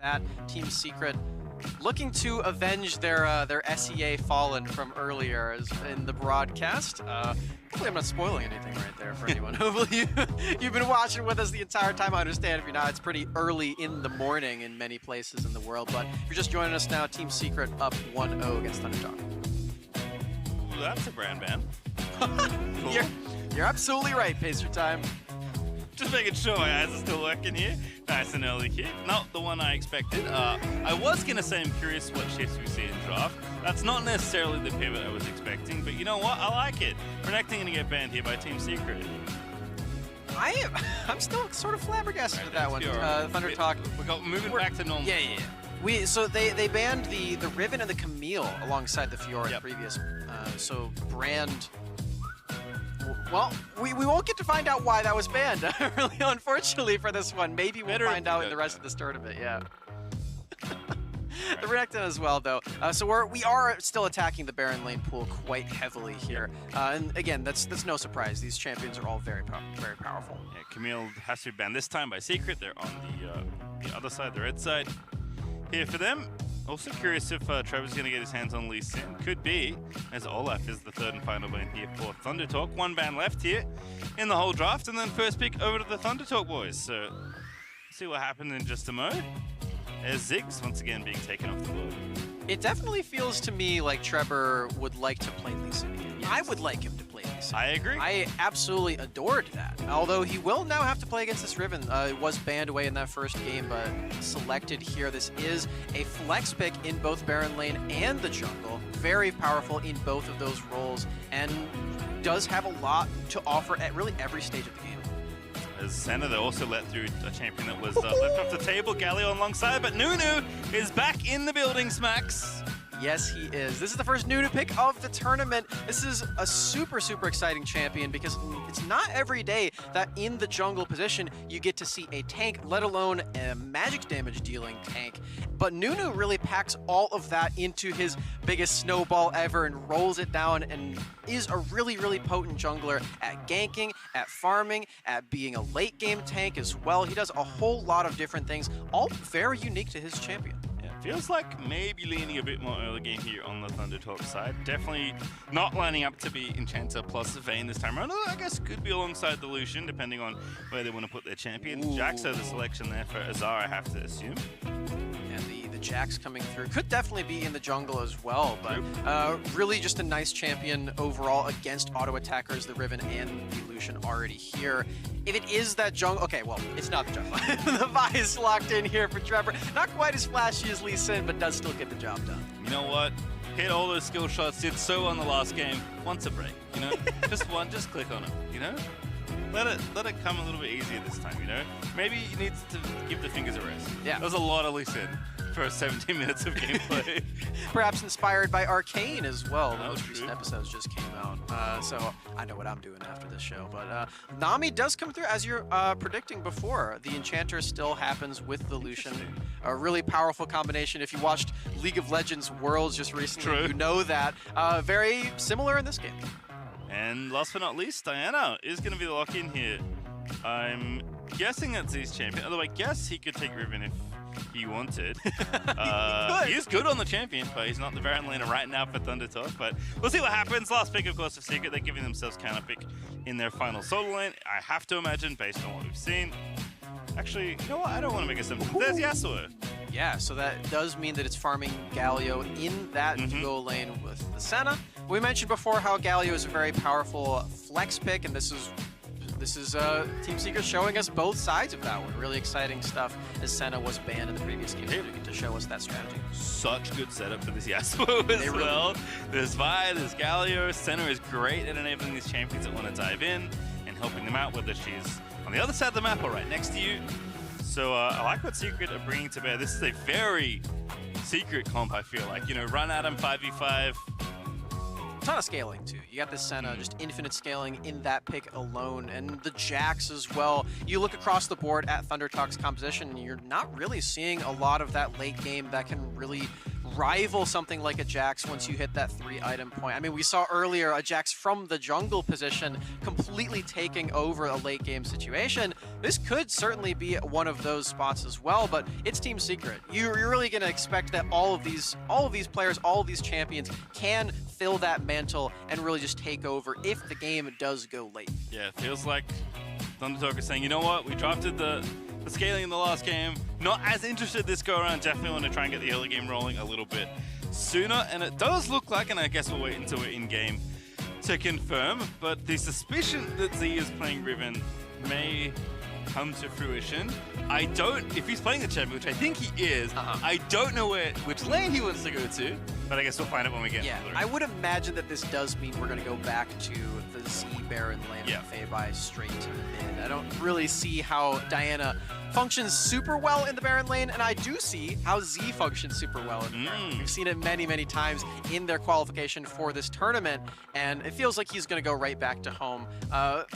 at Team Secret, looking to avenge their SEA fallen from earlier in the broadcast. Hopefully I'm not spoiling anything right there for anyone. Hopefully you've been watching with us the entire time. I understand if you're not, it's pretty early in the morning in many places in the world, but if you're just joining us now, Team Secret up 1-0 against ThunderTalk. Ooh, that's a brand ban. Cool. You're absolutely right, Pacer Time. Just making sure my eyes are still working here. Nice and early hit. Not the one I expected. I was going to say I'm curious what shifts we see in draft. That's not necessarily the pivot I was expecting, but you know what? I like it. Renekton going to get banned here by Team Secret. I'm still sort of flabbergasted with that one. ThunderTalk. We're moving back to normal. Yeah. So they banned the Riven and the Camille alongside the Fiora previous. So Brand. Well, we won't get to find out why that was banned, really, unfortunately, for this one. Maybe we'll find out in the rest of this tournament, yeah. The Renekton as well, though. So we are still attacking the Baron lane pool quite heavily here. And again, that's no surprise. These champions are all very powerful. Yeah, Camille has to be banned this time by Secret. They're on the other side, the red side. Here for them. Also curious if Trevor's going to get his hands on Lee Sin. Could be, as Olaf is the third and final ban here for ThunderTalk. One ban left here in the whole draft, and then first pick over to the ThunderTalk boys. So, see what happens in just a moment. As Ziggs once again being taken off the board. It definitely feels to me like Trebor would like to play Lee Sin again. Yes. I would like him to play Lee Sin. I agree. I absolutely adored that. Although he will now have to play against this Riven. It was banned away in that first game, but selected here. This is a flex pick in both Baron lane and the jungle. Very powerful in both of those roles, and does have a lot to offer at really every stage of the game. As Senna, they also let through a champion that was left off the table, Galio alongside, but Nunu is back in the building, Smacks. Yes, he is. This is the first Nunu pick of the tournament. This is a super exciting champion because it's not every day that in the jungle position you get to see a tank, let alone a magic damage dealing tank. But Nunu really packs all of that into his biggest snowball ever and rolls it down and is a really potent jungler at ganking, at farming, at being a late game tank as well. He does a whole lot of different things, all very unique to his champion. Feels like maybe leaning a bit more early game here on the ThunderTalk side. Definitely not lining up to be Enchanter plus Vayne this time around. I guess could be alongside the Lucian, depending on where they want to put their champion. Jaxo the selection there for Azar, I have to assume. And the Jax coming through could definitely be in the jungle as well, but really just a nice champion overall against auto attackers. The Riven and the Lucian already here. If it is that jungle, okay, well, it's not the jungle. The Vi is locked in here for Trebor. Not quite as flashy as Lee Sin, but does still get the job done. You know what? Hit all those skill shots, did so on the last game. Once a break, you know? Just one, just click on it, you know? Let it come a little bit easier this time, you know? Maybe you need to give the fingers a rest. Yeah. That was a lot of Lee Sin for 17 minutes of gameplay. Perhaps inspired by Arcane as well. The most recent episodes just came out. So I know what I'm doing after this show. But Nami does come through, as you're predicting before. The Enchanter still happens with the Lucian. A really powerful combination. If you watched League of Legends Worlds just recently, you know that. Very similar in this game. And last but not least, Diana is going to be the lock-in here. I'm guessing that's his champion. Although I guess he could take Riven if he wanted. He is good on the champion, but he's not the Baron laner right now for ThunderTalk. But we'll see what happens. Last pick, of course, for Secret. They're giving themselves counter pick in their final solo lane. I have to imagine, based on what we've seen. Actually, you know what? I don't want to make assumptions. There's Yasuo. Yeah, so that does mean that it's farming Galio in that duo lane with the Senna. We mentioned before how Galio is a very powerful flex pick, and this is Team Secret showing us both sides of that one. Really exciting stuff, as Senna was banned in the previous game to show us that strategy. Such good setup for this Yasuo as well. There's Vi, there's Galio. Senna is great at enabling these champions that want to dive in and helping them out, whether she's on the other side of the map or right next to you. So I like what Secret are bringing to bear. This is a very Secret comp, I feel like. You know, run at him 5v5. A ton of scaling too. You got this Senna, just infinite scaling in that pick alone, and the Jax as well. You look across the board at ThunderTalk's composition, and you're not really seeing a lot of that late game that can really rival something like a Jax once you hit that 3-item point. I mean, we saw earlier a Jax from the jungle position completely taking over a late game situation. This could certainly be one of those spots as well, but it's team secret. You're really going to expect that all of these players, all of these champions can fill that mantle and really just take over if the game does go late. Yeah, it feels like ThunderTalk is saying, you know what, we drafted the scaling in the last game, not as interested this go around, definitely want to try and get the early game rolling a little bit sooner, and it does look like, and I guess we'll wait until we're in game to confirm, but the suspicion that Z is playing Riven may come to fruition. I don't, if he's playing the champion, which I think he is, I don't know which lane he wants to go to, but I guess we'll find out when we get Yeah, I would imagine that this does mean we're going to go back to the Z Baron lane and feibai straight to mid. I don't really see how Diana functions super well in the Baron lane, and I do see how Z functions super well in the Baron lane. We've seen it many, many times in their qualification for this tournament, and it feels like he's going to go right back to home.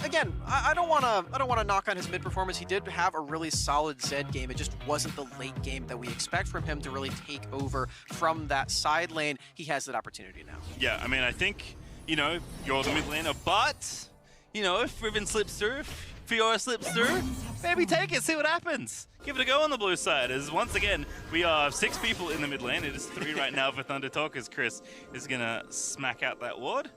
Again, I don't want to knock on his mid performance. He did have a really solid Zed game. It just wasn't the late game that we expect from him to really take over from that side lane. He has that opportunity now. Yeah, I mean, I think, you know, you're the mid laner, but, you know, if Riven slips through, if Fiora slips through, maybe take it, see what happens. Give it a go on the blue side, as once again, we are 6 people in the mid lane. It is 3 right now for ThunderTalk, as Chris is going to smack out that ward.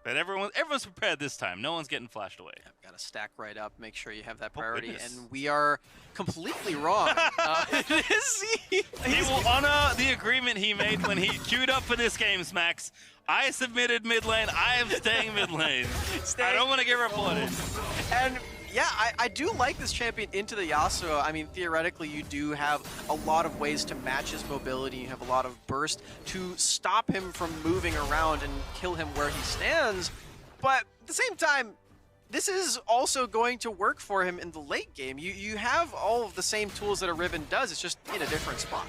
But everyone's prepared this time. No one's getting flashed away. Got to stack right up, make sure you have that priority, and we are completely wrong. He will honor the agreement he made when he queued up for this game, Smacks. I submitted mid lane. I am staying mid lane. I don't want to get reported. And yeah, I do like this champion into the Yasuo. I mean, theoretically, you do have a lot of ways to match his mobility. You have a lot of burst to stop him from moving around and kill him where he stands. But at the same time, this is also going to work for him in the late game. You have all of the same tools that a Riven does, it's just in a different spot.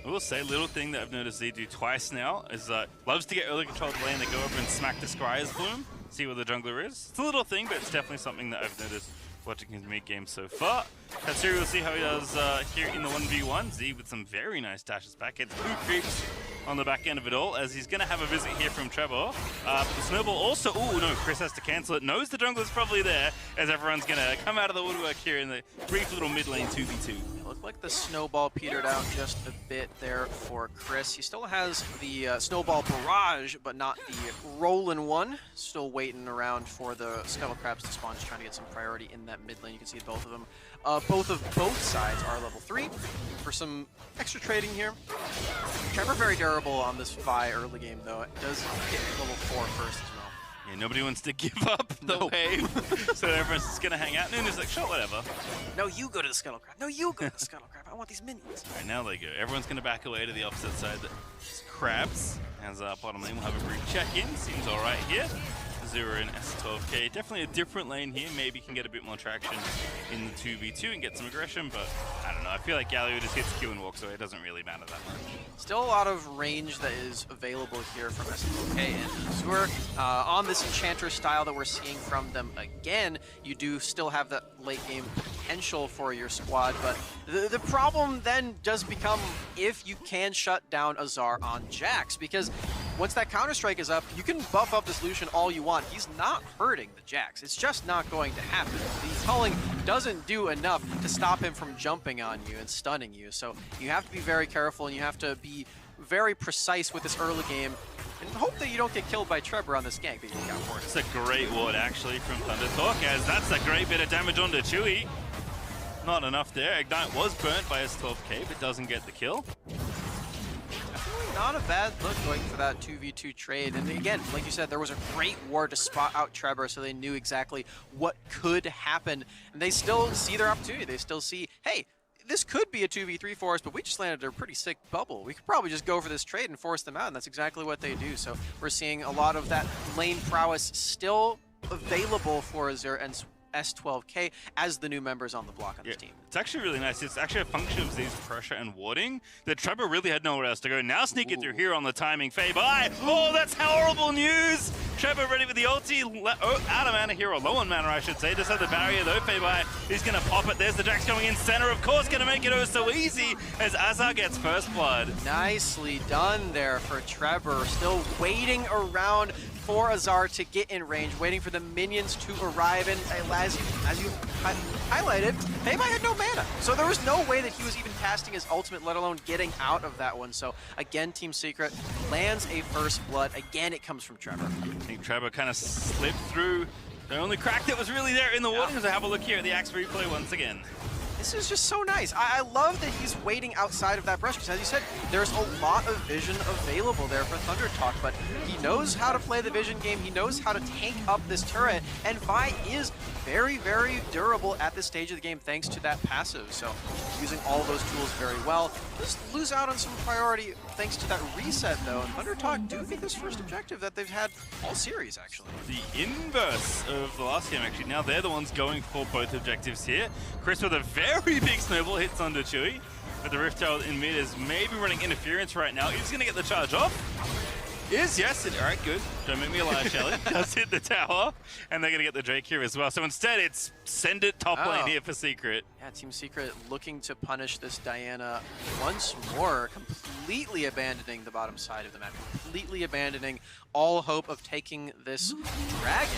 I will say, little thing that I've noticed Z do twice now is loves to get early control of the lane. They go over and smack the Scryer's Bloom, see where the jungler is. It's a little thing, but it's definitely something that I've noticed watching his mid game so far. Tatsurii, we'll see how he does here in the 1v1. Z with some very nice dashes back. Gets 2 creeps on the back end of it all, as he's going to have a visit here from Trebor. But the snowball also, oh no, Chris has to cancel it. Knows the jungler's probably there, as everyone's going to come out of the woodwork here in the brief little mid lane 2v2. It looked like the snowball petered out just a bit there for Chris. He still has the snowball barrage, but not the rollin' one. Still waiting around for the scuttle crabs to spawn, just trying to get some priority in that mid lane. You can see both of them. Both sides are level 3 for some extra trading here. Trebor very durable on this Vi early game though. It does hit level 4 first as well. Yeah, nobody wants to give up the wave, so everyone's just gonna hang out. Nuna's like, sure, whatever. No, you go to the scuttle crab. No, you go to the scuttle crab. I want these minions. All right, now they go. Everyone's gonna back away to the opposite side. The crabs, as bottom lane, we'll have a brief check-in. Seems all right here. Azure and S12K. Definitely a different lane here. Maybe can get a bit more traction in the 2v2 and get some aggression, but I don't know. I feel like Galio just hits Q and walks away. It doesn't really matter that much. Still a lot of range that is available here from S12K and Azure. On this Enchanter style that we're seeing from them again, you do still have that late game potential for your squad, but the problem then does become if you can shut down Azar on Jax, because once that Counter-Strike is up, you can buff up this Lucian all you want. He's not hurting the Jax. It's just not going to happen. The culling doesn't do enough to stop him from jumping on you and stunning you. So you have to be very careful and you have to be very precise with this early game and hope that you don't get killed by Trebor on this gank that you got for it. It's a great ward actually from ThunderTalk, as that's a great bit of damage onto Chewy. Not enough there. Ignite was burnt by S12K, but doesn't get the kill. Not a bad look going for that 2v2 trade. And again, like you said, there was a great ward to spot out Trebor, so they knew exactly what could happen. And they still see their opportunity. They still see, hey, this could be a 2v3 for us, but we just landed a pretty sick bubble. We could probably just go for this trade and force them out, and that's exactly what they do. So we're seeing a lot of that lane prowess still available for Azure, and S12K as the new members on the block on this team. It's actually really nice. It's actually a function of Z's pressure and warding that Trebor really had nowhere else to go. Now sneaking through here on the timing. feibai. Oh, that's horrible news! Trebor ready with the ulti. Out of mana here, or low on mana, I should say. Just had the barrier though. feibai is going to pop it. There's the Jax going in center. Of course, going to make it oh so easy as Azar gets first blood. Nicely done there for Trebor. Still waiting around for Azar to get in range, waiting for the minions to arrive. And as you highlighted, feibai had no mana. So there was no way that he was even casting his ultimate, let alone getting out of that one. So again, Team Secret lands a first blood. Again, it comes from Trebor. I think Trebor kind of slipped through. The only crack that was really there in the warding. So have a look here at the Axe replay once again. This is just so nice. I love that he's waiting outside of that brush, because as you said, there's a lot of vision available there for ThunderTalk, but he knows how to play the vision game, he knows how to tank up this turret, and Vi is very, very durable at this stage of the game thanks to that passive, so using all those tools very well. Just lose out on some priority thanks to that reset though, and ThunderTalk do get this first objective that they've had all series actually. The inverse of the last game actually. Now they're the ones going for both objectives here. Chris with a very big snowball hits onto Chewy, but the Rift Herald in mid is maybe running interference right now. He's going to get the charge off. Yes, all right, good. Don't make me a liar, Shelly. Does hit the tower, and they're going to get the Drake here as well. So instead, it's send it top lane here for Secret. Yeah, Team Secret looking to punish this Diana once more, completely abandoning the bottom side of the map, completely abandoning all hope of taking this dragon.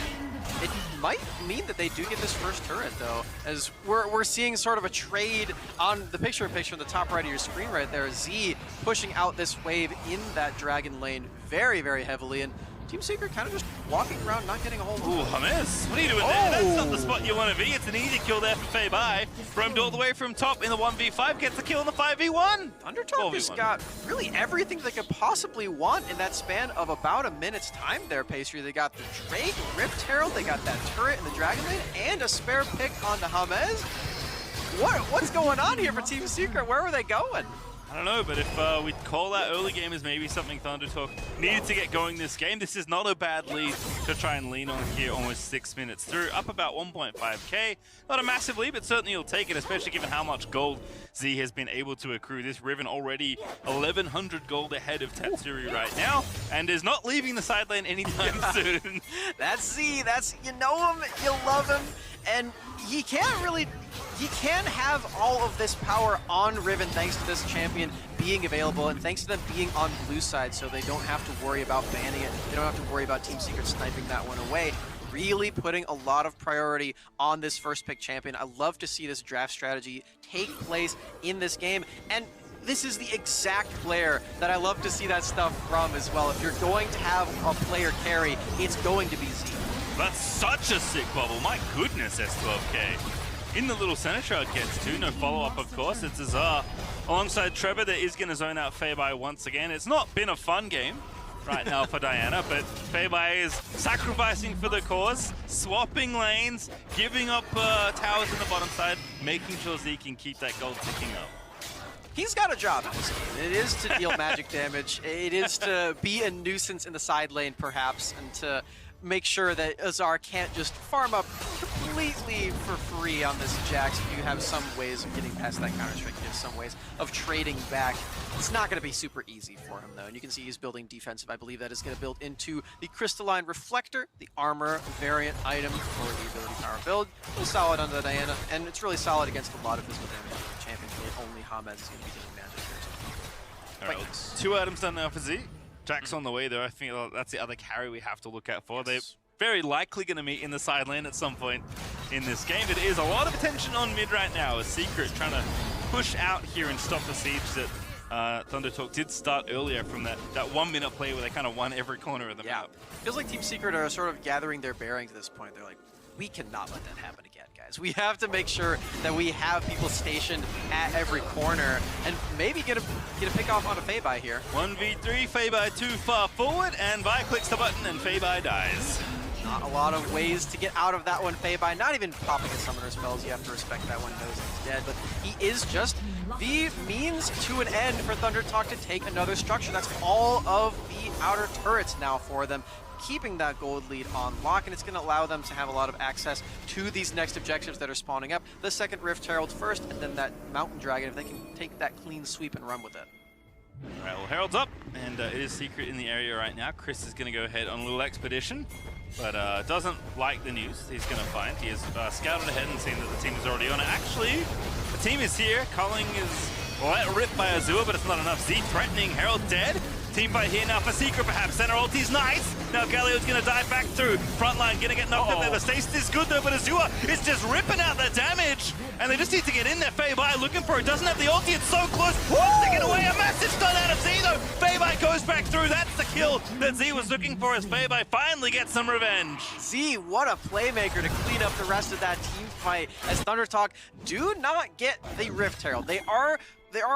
It might mean that they do get this first turret, though, as we're seeing sort of a trade on the picture-in-picture on the top right of your screen right there. Z pushing out this wave in that dragon lane very, very heavily, and Team Secret kind of just walking around, not getting a hold of it. Ooh, Hamez, what are you doing there? That's not the spot you want to be. It's an easy kill there for feibai. Roamed all the way from top in the 1v5, gets the kill in the 5v1. ThunderTalk just got really everything they could possibly want in that span of about a minute's time there, Pastry. They got the Drake, Rift Herald, they got that turret in the Dragon Lane, and a spare pick on the Hamez. What's going on here for Team Secret? Where were they going? I don't know, but if we call that early game as maybe something ThunderTalk needed to get going this game, this is not a bad lead to try and lean on here almost 6 minutes through. Up about 1.5k. Not a massive lead, but certainly you'll take it, especially given how much gold Z has been able to accrue. This Riven already 1,100 gold ahead of Tatsurii right now, and is not leaving the side lane anytime soon. That's Z. That's, you know him, you love him, and he can't have all of this power on Riven thanks to this champion being available and thanks to them being on blue side, so they don't have to worry about banning it. They don't have to worry about Team Secret sniping that one away. Really putting a lot of priority on this first pick champion. I love to see this draft strategy take place in this game, and this is the exact player that I love to see that stuff from as well. If you're going to have a player carry, it's going to be Z. That's such a sick bubble. My goodness, S12K. In the little center shard gets too. No follow-up, of course. It's Azar alongside Trebor that is going to zone out feibai once again. It's not been a fun game right now for Diana, but feibai is sacrificing for the cause, swapping lanes, giving up towers in the bottom side, making sure Z can keep that gold ticking up. He's got a job in this game. It is to deal magic damage. It is to be a nuisance in the side lane, perhaps, and to make sure that Azar can't just farm up completely for free on this Jax. If you have some ways of getting past that counter-strike, you have some ways of trading back. It's not going to be super easy for him, though. And you can see he's building defensive. I believe that is going to build into the Crystalline Reflector, the armor variant item for the ability power build. Really solid on the Diana, and it's really solid against a lot of physical damage champions. Only Hamez is going to be doing magic here. All right, well, 2 items done now for Z. Jax on the way, though. I think that's the other carry we have to look out for. Yes. They're very likely going to meet in the side lane at some point in this game. It is a lot of attention on mid right now. A Secret trying to push out here and stop the siege that ThunderTalk did start earlier from that 1 minute play where they kind of won every corner of the map. Feels like Team Secret are sort of gathering their bearings at this point. They're like, we cannot let that happen again, guys. We have to make sure that we have people stationed at every corner and maybe get a pick off on a feibai here. 1v3, feibai too far forward, and Vi clicks the button and feibai dies. Not a lot of ways to get out of that one, feibai. Not even popping a summoner spells. You have to respect that one, knows he's dead. But he is just the means to an end for ThunderTalk to take another structure. That's all of the outer turrets now for them, keeping that gold lead on lock, and it's going to allow them to have a lot of access to these next objectives that are spawning up. The second Rift Herald first, and then that Mountain Dragon, if they can take that clean sweep and run with it. All right, well, Herald's up, and it is secret in the area right now. Chris is going to go ahead on a little expedition, but doesn't like the news he's going to find. He has scouted ahead and seen that the team is already on it. Actually, the team is here. Culling is let rip by Azure, but it's not enough. Z threatening, Herald dead. Team fight here now for Secret, perhaps. Center ulti's nice. Now Galio's going to dive back through. Frontline going to get knocked up there. The stasis is good though, but Azure is just ripping out the damage. And they just need to get in there. feibai looking for it. Doesn't have the ulti. It's so close. Wants to get away. A massive stun out of Z though. feibai goes back through. That's the kill that Z was looking for as feibai finally gets some revenge. Z, what a playmaker to clean up the rest of that team fight as ThunderTalk do not get the Rift Herald. They are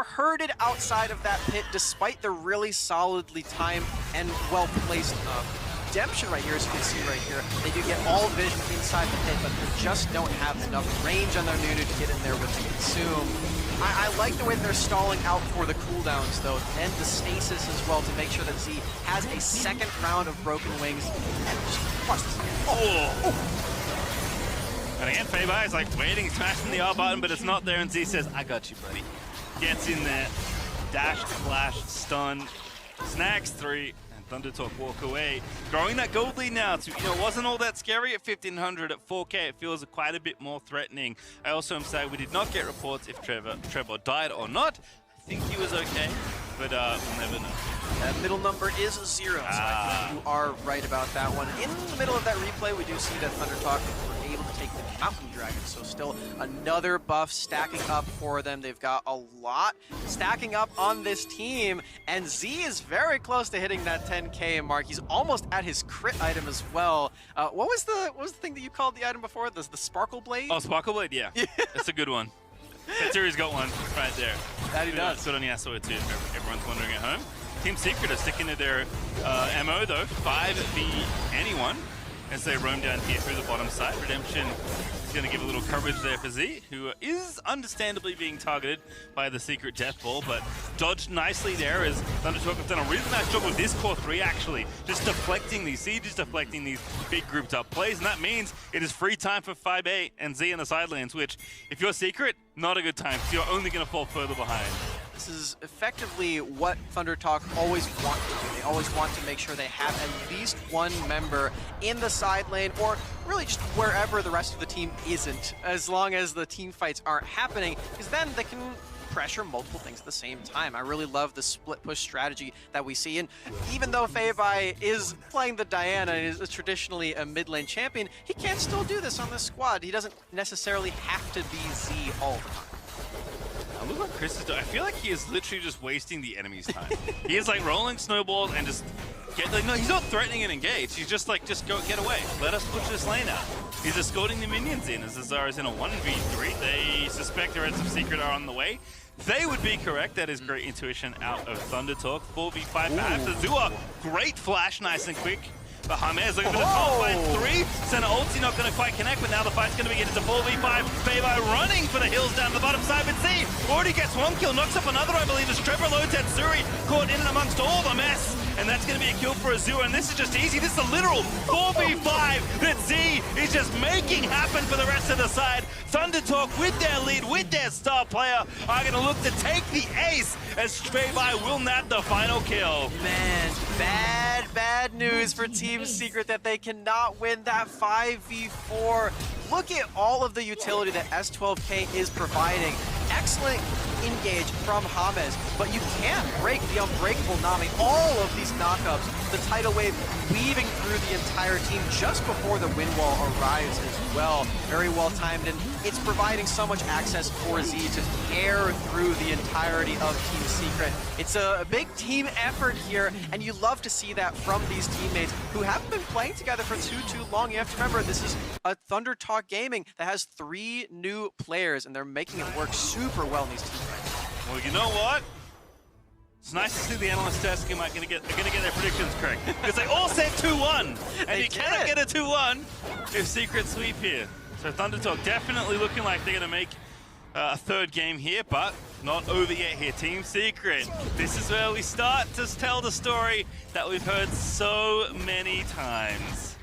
herded outside of that pit despite the really solidly timed and well-placed redemption right here, as you can see right here. They do get all vision inside the pit, but they just don't have enough range on their Nunu to get in there with the consume. I like the way they're stalling out for the cooldowns, though, and the stasis as well to make sure that Z has a second round of Broken Wings. And just watch this. And again, feibai is like waiting, smashing the R button, but it's not there, and Z says, I got you, buddy. Gets in there, dash, flash, stun, snags 3, and ThunderTalk walk away. Growing that gold lead now to, it wasn't all that scary at 1500. At 4K, it feels quite a bit more threatening. I also am saying we did not get reports if Trebor died or not. I think he was okay, but we'll never know. That middle number is 0, so I think you are right about that one. In the middle of that replay, we do see that ThunderTalk were able to take the Mountain Dragon, so still another buff stacking up for them. They've got a lot stacking up on this team, and Z is very close to hitting that 10K mark. He's almost at his crit item as well. What was the thing that you called the item before? The Sparkle Blade? Oh, Sparkle Blade, yeah. That's a good one. Tatsurii's got one right there. That he does. Good on Yasuo too, if everyone's wondering at home. Team Secret are sticking to their MO though, 5v anyone, as they roam down here through the bottom side. Redemption is going to give a little coverage there for Z, who is understandably being targeted by the Secret Death Ball, but dodged nicely there as ThunderTalk have done a really nice job with this core 3 actually, just deflecting these sieges, deflecting these big grouped up plays, and that means it is free time for feibai and Z in the side lanes, which, if you're Secret, not a good time, because you're only going to fall further behind. This is effectively what ThunderTalk always want to do. They always want to make sure they have at least one member in the side lane, or really just wherever the rest of the team isn't, as long as the team fights aren't happening, because then they can pressure multiple things at the same time. I really love the split push strategy that we see, and even though feibai is playing the Diana and is traditionally a mid lane champion, he can still do this on this squad. He doesn't necessarily have to be Z all the time. Look what Chris is doing. I feel like he is literally just wasting the enemy's time. He is like rolling snowballs and just get like, no, he's not threatening an engage. He's just like, just go get away. Let us push this lane out. He's escorting the minions in as Azar is in a 1v3. They suspect the Reds of Secret are on the way. They would be correct. That is great intuition out of ThunderTalk. 4v5 perhaps. Azure, great flash, nice and quick. But Hamez looking for the top fight 3. Center ulti not going to quite connect, but now the fight's going to begin. It's a 4v5. feibai running for the hills down the bottom side, but Z already gets one kill, knocks up another, I believe, as Trebor low Tatsurii caught in and amongst all the mess. And that's going to be a kill for Azure, and this is just easy. This is a literal 4v5 that Z is just making happen for the rest of the side. ThunderTalk with their lead, with their star player, are going to look to take the ace as feibai will nab the final kill. Man, bad news for Team Secret that they cannot win that 5v4. Look at all of the utility that S12K is providing. Excellent engage from Hamez, but you can't break the unbreakable Nami. All of these knockups, the tidal wave weaving through the entire team just before the wind wall arrives as well. Very well timed, and it's providing so much access for Z to tear through the entirety of Team Secret. It's a big team effort here, and you love to see that from these teammates who haven't been playing together for too long. You have to remember, this is a ThunderTalk Gaming that has 3 new players, and they're making it work super well in these team fights. Well, you know what? It's nice to see the analyst desk are gonna get their predictions correct, because they all said 2-1, and you cannot get a 2-1 if Secret sweep here. So ThunderTalk definitely looking like they're gonna make a 3rd game here, but not over yet here. Team Secret. This is where we start to tell the story that we've heard so many times.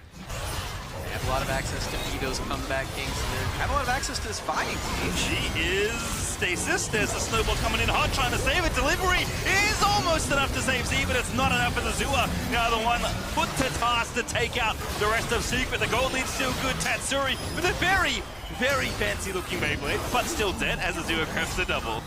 They have a lot of access to Vito's comeback kings. They have a lot of access to this fighting team. She is stasis. There's a snowball coming in hot, trying to save it. Delivery is almost enough to save Z, but it's not enough for the Azure. Now the one put to task to take out the rest of Secret. The gold lead's still good. Tatsurii with a very, very fancy looking Beyblade, but still dead as Azure crafts the double.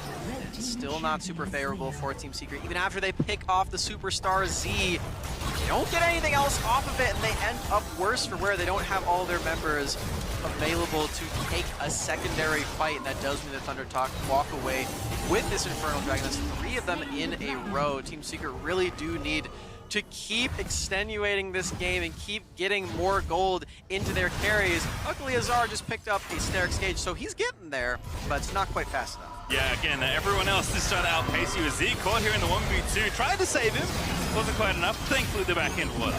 Still not super favorable for Team Secret. Even after they pick off the superstar Z, they don't get anything else off of it, and they end up worse for wear. They don't have all their members available to take a secondary fight, and that does mean that ThunderTalk walk away with this Infernal Dragon. That's 3 of them in a row. Team Secret really do need to keep extenuating this game and keep getting more gold into their carries. Luckily, Azar just picked up a Sterix Gauge, so he's getting there, but it's not quite fast enough. Yeah, again, everyone else is trying to outpace you. As Z caught here in the 1v2, tried to save him, wasn't quite enough. Thankfully, the back end was.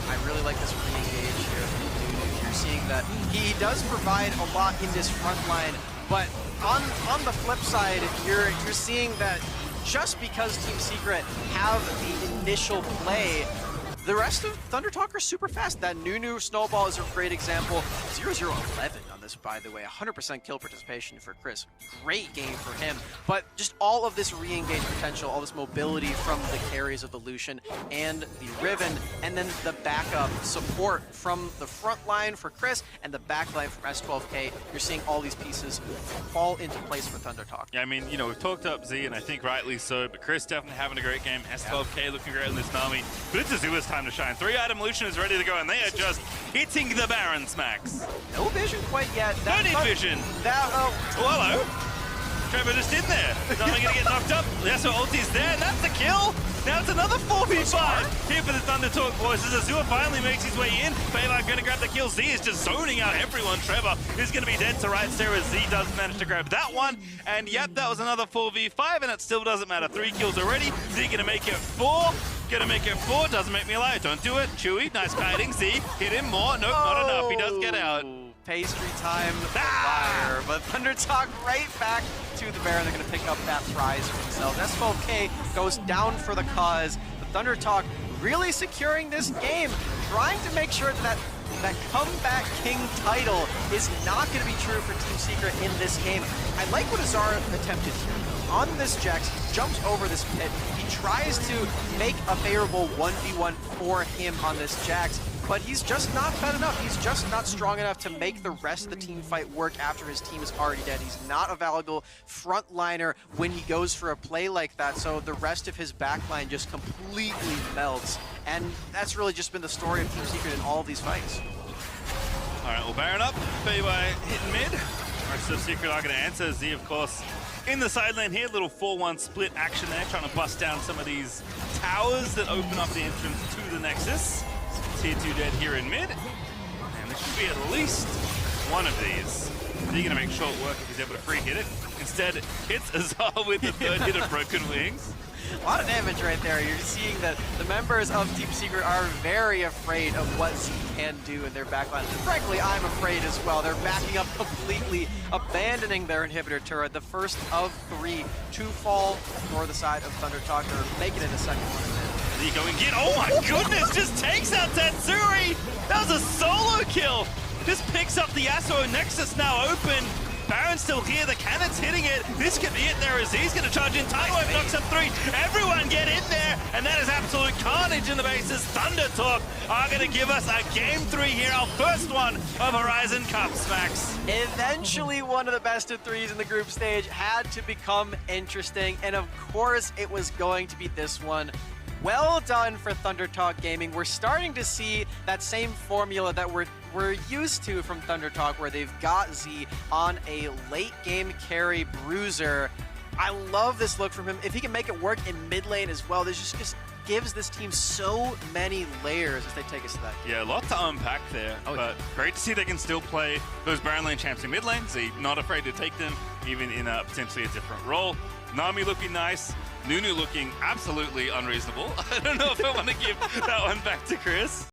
I really like this re-engage here from Nunu. You're seeing that he does provide a lot in this front line, but on the flip side, you're seeing that just because Team Secret have the initial play, the rest of ThunderTalk are super fast. That Nunu snowball is a great example. 0-0-11 on this, by the way. 100% kill participation for Chris. Great game for him. But just all of this re-engage potential, all this mobility from the carries of the Lucian and the Riven, and then the backup support from the front line for Chris and the back line from S12K. You're seeing all these pieces fall into place for ThunderTalk. Yeah, I mean, you know, we've talked up Z, and I think rightly so, but Chris definitely having a great game. S12K looking great in this Nami. But it's Azure's time to shine. 3-item Lucian is ready to go, and they are just hitting the Baron smacks. No vision quite yet. No need vision. Oh, hello. Trebor just in there. Nothing gonna get knocked up. Yasuo ulti's there, and that's the kill. Now it's another 4v5 here for the ThunderTalk boys. As Azure finally makes his way in, feibai gonna grab the kill. Z is just zoning out everyone. Trebor is gonna be dead to right there as Z does manage to grab that one. And yep, that was another 4v5, and it still doesn't matter. 3 kills already. Z gonna make it 4. Gonna make it 4. Doesn't make me lie. Don't do it. Chewy, nice kiting. Z, hit him more. Nope, not enough. He does get out. Pastry time fire, but ThunderTalk right back to the Baron. They're going to pick up that prize for themselves. S12K goes down for the cause. The ThunderTalk really securing this game, trying to make sure that that comeback king title is not going to be true for Team Secret in this game. I like what Azar attempted here. On this Jax, jumps over this pit. He tries to make a favorable 1v1 for him on this Jax, but he's just not fed enough. He's just not strong enough to make the rest of the team fight work after his team is already dead. He's not a valuable frontliner when he goes for a play like that, so the rest of his backline just completely melts. And that's really just been the story of Team Secret in all of these fights. All right, well, Baron up, feibai hitting mid. Rest of Secret are going to answer. Z, of course, in the side lane here. Little 4-1 split action there, trying to bust down some of these towers that open up the entrance to the Nexus. Tier 2 dead here in mid. And there should be at least one of these. Z going to make short work if he's able to free hit it. Instead, hits Azar with the 3rd hit of Broken Wings. A lot of damage right there. You're seeing that the members of Team Secret are very afraid of what Z can do in their backline. Frankly, I'm afraid as well. They're backing up completely, abandoning their inhibitor turret. The first of 3 to fall for the side of ThunderTalk. They're making it a second one. Z going in. Oh my goodness, just takes out Tatsurii. That was a solo kill. Just picks up the Yasuo Nexus now open. Baron's still here, the cannon's hitting it. This could be it there as he's going to charge in. Tidal Wave knocks up 3. Everyone get in there, and that is absolute carnage in the bases. ThunderTalk are going to give us a Game 3 here, our first one of Horizon Cup smacks. Eventually, one of the best of 3s in the group stage had to become interesting, and of course, it was going to be this one. Well done for ThunderTalk Gaming. We're starting to see that same formula that we're used to from ThunderTalk, where they've got Z on a late game carry bruiser. I love this look from him. If he can make it work in mid lane as well, this just gives this team so many layers as they take us to that. Yeah, a lot to unpack there, but great to see they can still play those Baron lane champs in mid lane. Z not afraid to take them, even in potentially a different role. Nami looking nice. Nunu looking absolutely unreasonable. I don't know if I want to give that one back to Chris.